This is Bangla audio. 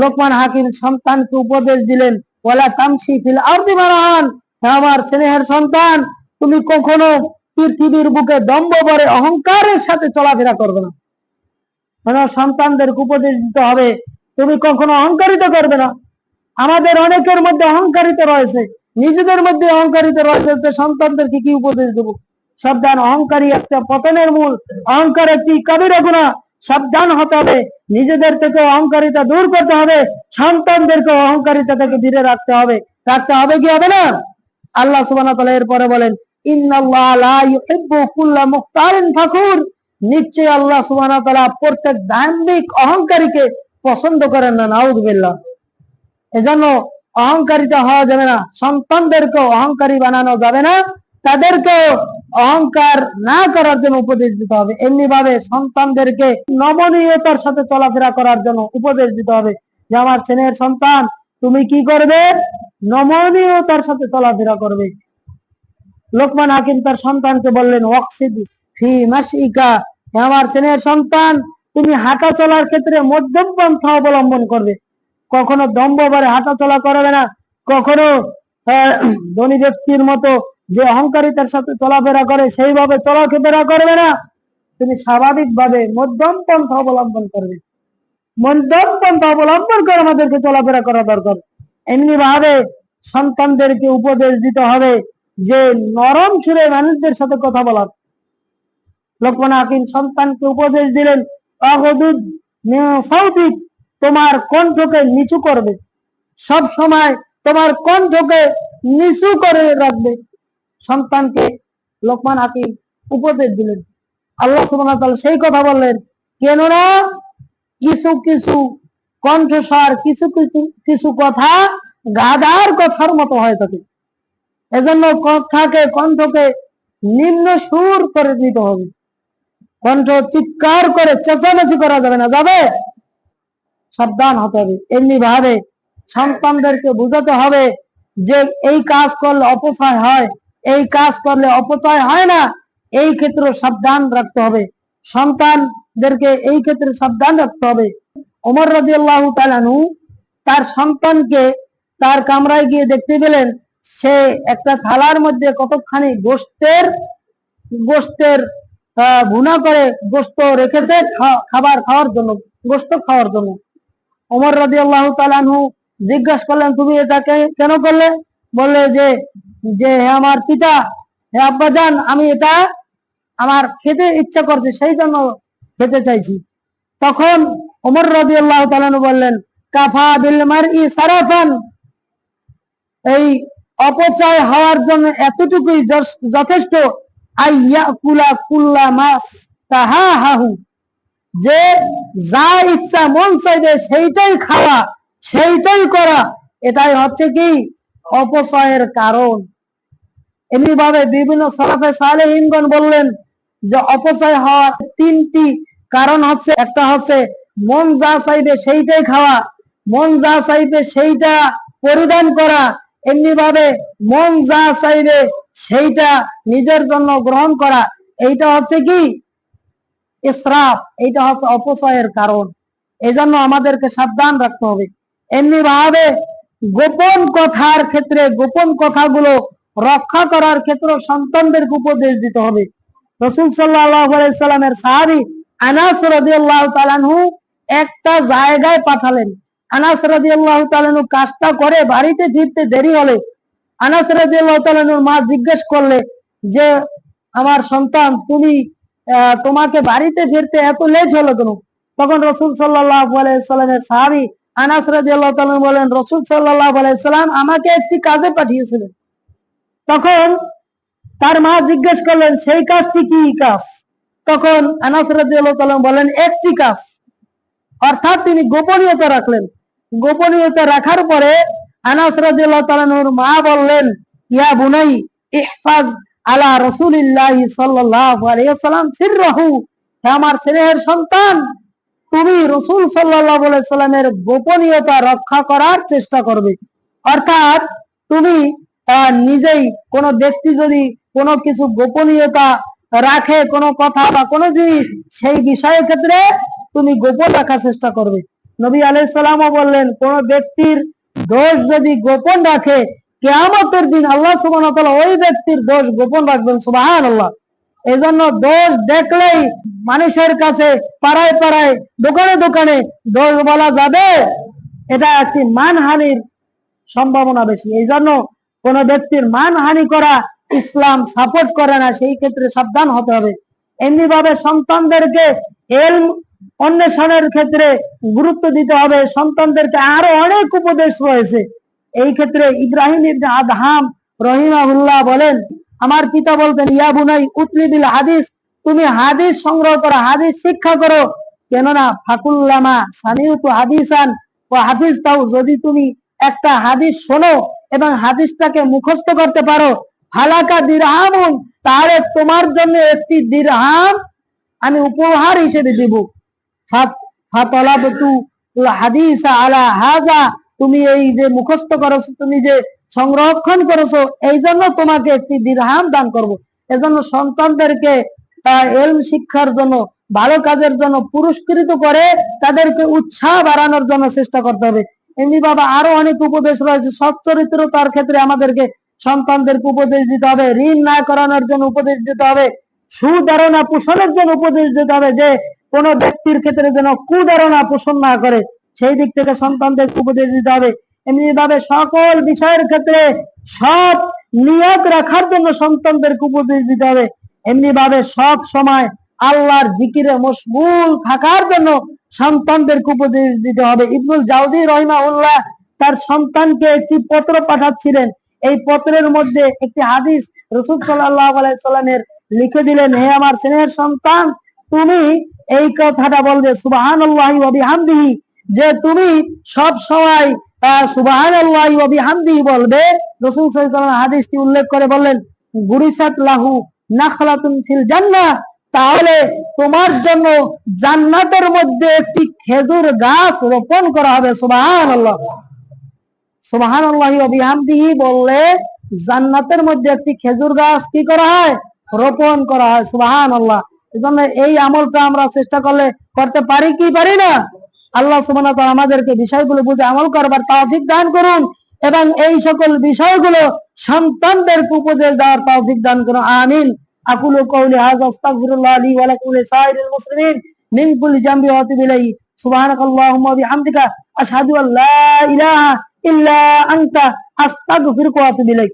লোকমান হাকিম সন্তানকে উপদেশ দিলেন, ওয়ালা তামশি ফিল আরদি মারহান, আমার স্নেহের সন্তান, তুমি কখনো পৃথিবীর বুকে দম্ভ ভরে অহংকারের সাথে চলাফেরা করবে না। মানে সন্তানদেরকে উপদেশ দিতে হবে, তুমি কখনো অহংকারিত করবে না। আমাদের অনেকের মধ্যে অহংকারিত রয়েছে, নিজেদের মধ্যে অহংকারিত রয়েছে, সন্তানদেরকে কি উপদেশ দেবো? সাবধান, অহংকারী একটা পতনের মূল, অহংকার একটি কবিরা গুনাহ। সাবধান হতে হবে, নিজেদের থেকে অহংকারিতা দূর করতে হবে, সন্তানদেরকে অহংকারিতা থেকে দূরে রাখতে হবে। রাখতে হবে কি হবে না? আল্লাহ সুবহানাহু ওয়া তাআলা এরপরে বলেন, ইন্নাল্লাহা লা ইউহিব্বু কুল্লা মুখতারিন ফাখুর, নিশ্চয়ই আল্লাহ সুবহানাহু ওয়া তাআলা প্রত্যেক দাম্ভিক অহংকারীকে পছন্দ করেন না। নাউযুবিল্লাহ। এজন্য অহংকারিতা হওয়া যাবে না, সন্তানদেরকে অহংকারী বানানো যাবে না, তাদেরকে অহংকার না করার জন্য উপদেশ দিতে হবে। এমনি ভাবে সন্তানদেরকে নমনীয়তার সাথে চলাফেরা করার জন্য উপদেশ দিতে হবে, যে আমার স্নেহের সন্তান, তুমি কি করবে? নমনীয়তার সাথে চলাফেরা করবে। লোকমান হাকিম তার সন্তানকে বললেন, ওয়াকসিদ ফি মাশইকা, আমার স্নেহের সন্তান, তুমি হাঁটা চলার ক্ষেত্রে মধ্যম পন্থা অবলম্বন করবে। কখনো দম্ভ ভরে হাঁটা চলা করবে না, কখনো ধনী ব্যক্তির মতো যে অহংকারিতার সাথে চলাফেরা করে সেইভাবে চলাফেরা করবে না। তুমি স্বাভাবিকভাবে মধ্যম পন্থা অবলম্বন করবে। মধ্যম পন্থা অবলম্বন করে আমাদেরকে চলাফেরা করা দরকার। এমনি ভাবে সন্তানদেরকে উপদেশ দিতে হবে যে নরম সুরে মানুষদের সাথে কথা বলার। লোকমান হাকিম সন্তানকে উপদেশ দিলেন, আগুদুদ মিন সাউতিক, তোমার কণ্ঠকে নিচু করবে, সব সময় তোমার কণ্ঠকে নিচু করে রাখবে। সন্তানকে লোকমান হাকিম উপদেশ দিলেন। আল্লাহ সুবহানাহু ওয়া তাআলা সেই কথা বললেন, কেননা কিছু কিছু কণ্ঠস্বর, কিছু কিছু কিছু কথা গাধার কথার মতো হয়ে থাকে। এজন্য কণ্ঠকে নিম্ন সুর করে দিতে হবে। কণ্ঠ চিৎকার করে চেঁচামেচি করা যাবে না, যাবে? সাবধান হতে হবে। এমনি ভাবে সন্তানদেরকে বুঝাতে হবে যে এই কাজ করলে অপচয় হয়, এই কাজ করলে অপচয় হয় না, এই ক্ষেত্রে সাবধান রাখতে হবে। সন্তানদেরকে এই ক্ষেত্রে সাবধান রাখতে হবে। ওমর রাদিয়াল্লাহু তাআলা আনহু তার সন্তানকে তার কামরায় গিয়ে দেখতে পেলেন, সে একটা থালার মধ্যে কতখানি গোশতের ভুনা করে গোশত রেখেছে খাবার খাওয়ার জন্য, গোশত খাওয়ার জন্য। ওমর রাদিয়াল্লাহু তাআলা আনহু জিজ্ঞাসা করলেন, তুমি এটা কেন করলে? বললে যে যে হে আমার পিতা, হে আব্বাজান, আমি এটা আমার খেতে ইচ্ছা করছে, সেই জন্য খেতে চাইছি। তখন ওমর রাদিয়াল্লাহু তাআলা আনহু বললেন, কাফা বিল মারই সারাফান, এই অপচয় হওয়ার জন্য এতটুকুই যথেষ্ট, আইয়াকুলা কুল্লা মাস তাহাহু, যে যা ইচ্ছা মন চাইবে সেইটাই খাওয়া, সেইটাই করা, এটাই হচ্ছে কি অপচয়ের কারণ। এমনি ভাবে বিভিন্ন সালাফে সালেহিনগণ বললেন যে অপচয় হওয়ার তিনটি কারণ হচ্ছে, একটা হচ্ছে মন যা চাইবে সেইটাই খাওয়া, মন যা চাইবে সেইটা পরিধান করা, এমনি ভাবে মন যা চাইবে সেইটা নিজের জন্য গ্রহণ করা, এইটা হচ্ছে কি ইসরাফ, এইটা হচ্ছে অপচয়ের কারণ। এই জন্য আমাদেরকে সাবধান রাখতে হবে। এমনি ভাবে গোপন কথার ক্ষেত্রে, গোপন কথাগুলো রক্ষা করার ক্ষেত্রে সন্তানদেরকে উপদেশ দিতে হবে। রাসূল সাল্লাল্লাহু আলাইহি সাল্লামের সাহাবী আনাস রাদিয়াল্লাহু তাআলা আনহু একটা জায়গায় পাঠালেন। আনাস রাদিয়াল্লাহু তাআলা আনহু কাজটা করে বাড়িতে ফিরতে দেরি হলে আনাস রাদিয়াল্লাহু তাআলা আনহুর মা জিজ্ঞেস করলে যে আমার সন্তান, তোমাকে বাড়িতে ফিরতে এত লেট হলো কেন? তখন রাসূল সাল্লাল্লাহু আলাইহি সাল্লামের সাহাবী আনাস রাদিয়াল্লাহু তাআলা বলেন, রাসূল সাল্লাল্লাহু আলাইহি সাল্লাম আমাকে একটি কাজে পাঠিয়েছিলেন। তখন তার মা জিজ্ঞেস করলেন, সেই কাজটি কি কাজ? তখন আনাস রাদিয়াল্লাহু তাআলা বলেন, একটি কাজ। অর্থাৎ তিনি গোপনীয়তা রাখলেন। গোপনীয়তা রাখার পরে আনাস রাদিয়াল্লাহু তাআলার মা বললেন, ইয়া বুনাই ইহফাজ আলা রাসূলিল্লাহি সাল্লাল্লাহু আলাইহি ওয়াসাল্লাম সিররাহু, হে আমার স্নেহের সন্তান, তুমি রাসূল সাল্লাল্লাহু আলাইহি ওয়াসাল্লামের গোপনীয়তা রক্ষা করার চেষ্টা করবে। অর্থাৎ তুমি নিজেই, কোন ব্যক্তি যদি কোনো কিছু গোপনীয়তা রাখে, কোনো কথা বা কোনো জিনিস, সেই বিষয়ের ক্ষেত্রে তুমি গোপন রাখার চেষ্টা করবে। নবী আলাইহিস সালামও বললেন, কোন ব্যক্তির দোষ যদি গোপন রাখে, কিয়ামতের দিন আল্লাহ সুবহানাহু ওয়া তাআলা ওই ব্যক্তির দোষ গোপন রাখবেন। সুবহানাল্লাহ। এজন্য দোষ দেখলেই মানুষের কাছে, পাড়ায় পাড়ায়, দোকানে দোকানে দোষ বলা যাবে, এটা একটি মানহানির সম্ভাবনা বেশি। এই জন্য কোন ব্যক্তির মানহানি করা ইসলাম সাপোর্ট করে না, সেই ক্ষেত্রে সাবধান হতে হবে। এমনি ভাবে সন্তানদেরকে ইলম অন্বেষণের ক্ষেত্রে গুরুত্ব দিতে হবে। সন্তানদেরকে আরো অনেক উপদেশ রয়েছে এই ক্ষেত্রে। ইব্রাহিম ইবনে আদহাম রহিমাহুল্লাহ বলেন, আমার পিতা বলতেন, ইয়া বুনাই উতলি বিল হাদিস, তুমি হাদিস সংগ্রহ করো, হাদিস শিক্ষা করো। কেননা ফাকুল্লামা সামিউতু হাদিসান ওয়া হাফিজতাহু, যদি তুমি একটা হাদিস শোনো এবং হাদিসটাকে মুখস্থ করতে পারো, ফালাকা দিরহামুন, তাহলে তোমার জন্য একটি দিরহাম আমি উপহার হিসেবে দিব। ফাতালাবতু হাদিসা আলা হাযা, তুমি এই যে মুখস্থ করেছো, তুমি যে সংরক্ষণ করেছো, এই জন্য তোমাকে একটি দিরহাম দান করব। এজন্য সন্তানদেরকে ইলম শিক্ষার জন্য, ভালো কাজের জন্য পুরস্কৃত করে তাদেরকে উৎসাহ বাড়ানোর জন্য চেষ্টা করতে হবে। এমনি বাবা আরো অনেক উপদেশ রয়েছে। সৎ চরিত্রতার ক্ষেত্রে আমাদেরকে সন্তানদেরকে উপদেশ দিতে হবে, ঋণ না করানোর জন্য উপদেশ দিতে হবে, সুধারণা পোষণের জন্য উপদেশ দিতে হবে, যে কোন ব্যক্তির ক্ষেত্রে যেন কুধারণা পোষণ না করে, সেই দিক থেকে সন্তানদের উপদেশ দিতে হবে। এমনি ভাবে সকল বিষয়ের ক্ষেত্রে সৎ নিয়ত রাখার জন্য সন্তানদেরকে উপদেশ দিতে হবে। এমনি ভাবে সব সময় আল্লাহর জিকিরে মশগুল থাকার জন্য সন্তানদেরকে উপদেশ দিতে হবে। ইবনুল জাওজি রাহিমাহুল্লাহ তার সন্তানকে একটি পত্র পাঠাচ্ছিলেন। এই পত্রের মধ্যে একটি হাদিস রাসূল সাল্লাল্লাহু আলাইহি সাল্লামের লিখে দিলেন, হে আমার স্নেহের সন্তান, তুমি এই কথাটা বলবে সুবহানাল্লাহি ওয়া বিহামদিহি, যে তুমি সব সময় সুবহানাল্লাহি ওয়া বিহামদিহি বলবে। রাসূল সাল্লাল্লাহু আলাইহি ওয়াসাল্লাম হাদিসটি উল্লেখ করে বললেন, গুরিসাত লাহু নাখলাতুন ফিল জান্নাহ, তাহলে তোমার জন্য জান্নাতের মধ্যে একটি খেজুর গাছ রোপণ করা হবে। সুবহানাল্লাহ। সুবহানাল্লাহি ওয়া বিহামদিহি বললে জান্নাতের মধ্যে একটি খেজুর গাছ কি করা হয়? রোপণ করা হয়। সুবহানাল্লাহ। এজন্য এই আমলটা আমরা চেষ্টা করলে করতে পারি কি পারি না? আল্লাহ সুবহানাহু ওয়া তাআলা আমাদেরকে বিষয়গুলো বুঝে আমল করবার তৌফিক দান করুন এবং এই সকল বিষয়গুলো সন্তানদেরকে উপদেশ দেওয়ার তৌফিক দান করুন। আমিন। আকুলু কওলি হাযা আস্তাগফিরুল্লাহ লি ওয়া লাকুম ওয়া লিসাইরিল মুসলিমিন মিন কুল্লি জামবি ওয়া আতুবু ইলাইহি। সুবহানাকাল্লাহুম্মা ওয়া বিহামদিকা আশহাদু আল লা ইলাহা ইল্লা আনতা আস্তাগফিরুকা ওয়া আতুবু ইলাইক।